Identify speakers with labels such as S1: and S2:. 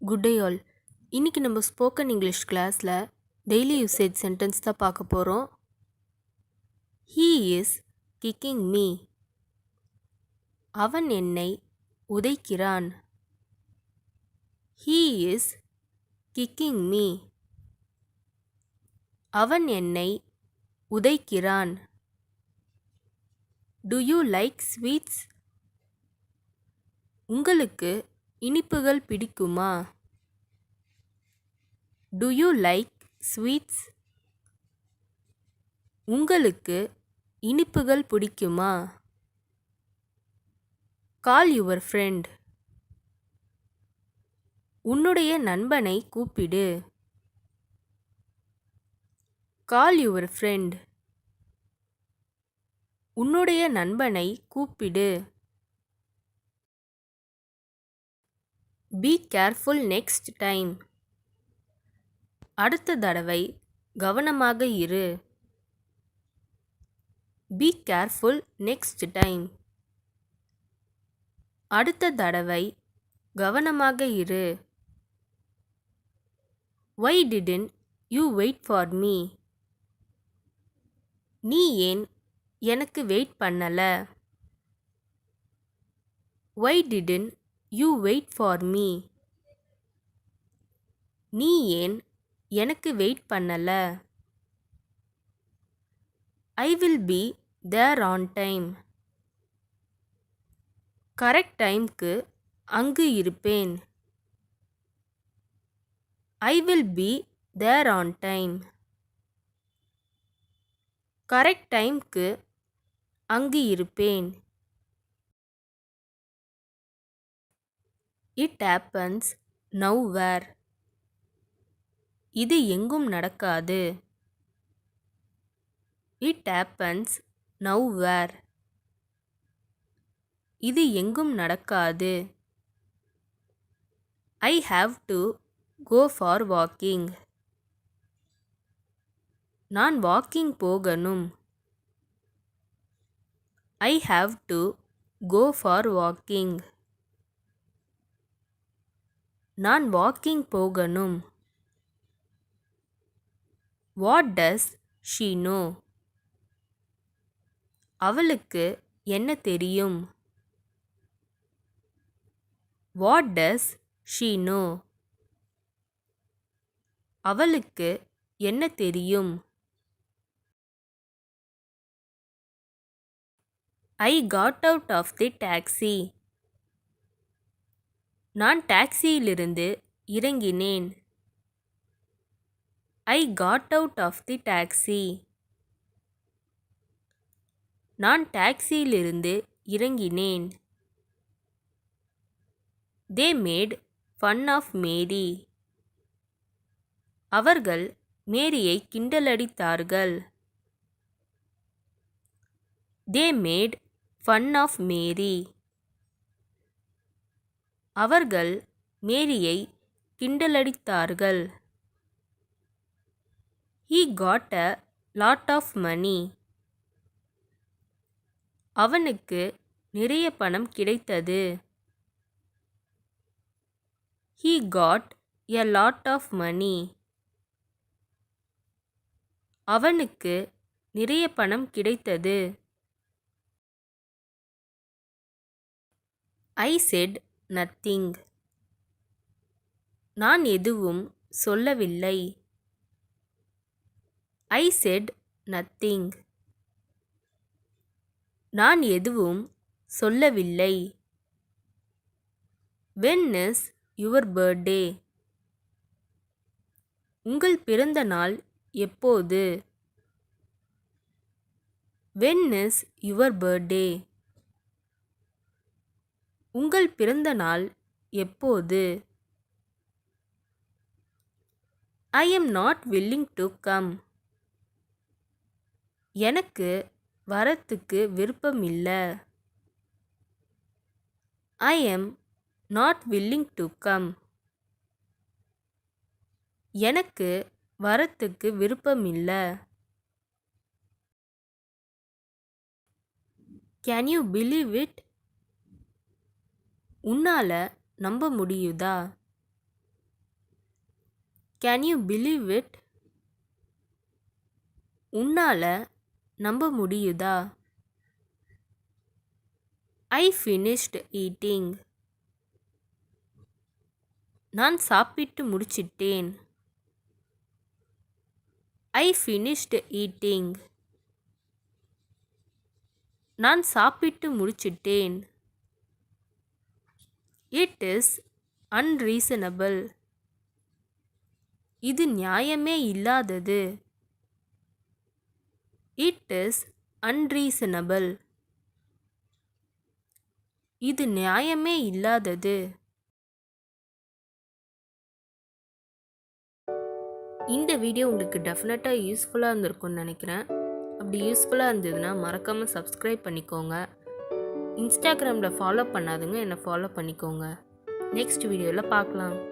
S1: Good day all. இன்னைக்கு நம்ம spoken English கிளாஸில் டெய்லி யூசேஜ் சென்டென்ஸ் தான் பார்க்க போகிறோம். He is kicking me. அவன் என்னை உதைக்கிறான். He is kicking me. அவன் என்னை உதைக்கிறான். Do you like sweets? உங்களுக்கு இனிப்புகள் பிடிக்குமா? Do you like sweets? உங்களுக்கு இனிப்புகள் பிடிக்குமா? Call your friend. உன்னுடைய நண்பனை கூப்பிடு. Call your friend. உன்னுடைய நண்பனை கூப்பிடு. Be careful next time. அடுத்த தடவை கவனமாக இரு. Be careful next time. அடுத்த தடவை கவனமாக இரு. Why didn't you wait for me? நீ ஏன் எனக்கு வெயிட் பண்ணல? Why didn't you wait for me? நீ ஏன் எனக்கு வெயிட் பண்ணல? I will be there on time. Correct டைம்க்கு அங்கு இருப்பேன். I will be there on time. Correct டைம்க்கு அங்கு இருப்பேன். It happens nowhere. இது எங்கும் நடக்காது. It happens nowhere. இது எங்கும் நடக்காது. I have to go for walking. நான் வாக்கிங் போகணும். I have to go for walking. நான் வாக்கிங் போகணும். What does she know? அவளுக்கு என்ன தெரியும்? What does she know? அவளுக்கு என்ன தெரியும்? I got out of the taxi. நான் டாக்ஸியிலிருந்து இறங்கினேன். I got out of the taxi. நான் டாக்ஸியிலிருந்து இறங்கினேன். They made fun of Mary. அவர்கள் மேரியை கிண்டலடித்தார்கள். They made fun of Mary. அவர்கள் மேரியை கிண்டலடித்தார்கள். He got a lot of money. அவனுக்கு நிறைய பணம் கிடைத்தது. He got a lot of money. அவனுக்கு நிறைய பணம் கிடைத்தது. I said nothing. நான் எதுவும் சொல்லவில்லை. I said nothing. நான் எதுவும் சொல்லவில்லை. When is your birthday? உங்கள் பிறந்த நாள் எப்போது? When is your birthday? உங்கள் பிறந்த நாள் எப்போது? I am not willing to come. எனக்கு வரத்துக்கு விருப்பமில்ல. I am not willing to come. எனக்கு வரத்துக்கு விருப்பமில்ல. Can you believe it? உன்னால நம்ப முடியுதா? Can you believe it? உன்னால நம்ப முடியுதா? I finished eating. நான் சாப்பிட்டு முடிச்சிட்டேன். I finished eating. நான் சாப்பிட்டு முடிச்சிட்டேன். It is unreasonable. இது நியாயமே இல்லாதது. It is unreasonable. இது நியாயமே இல்லாதது. இந்த வீடியோ உங்களுக்கு டெஃபினட்டாக யூஸ்ஃபுல்லாக இருந்திருக்கும்னு நினைக்கிறேன். அப்படி யூஸ்ஃபுல்லாக இருந்ததுன்னா மறக்காமல் சப்ஸ்கிரைப் பண்ணிக்கோங்க. இன்ஸ்டாகிராமில் ஃபாலோ பண்ணாதுங்க என்னை ஃபாலோ பண்ணிக்கோங்க. நெக்ஸ்ட் வீடியோவில் பார்க்கலாம்.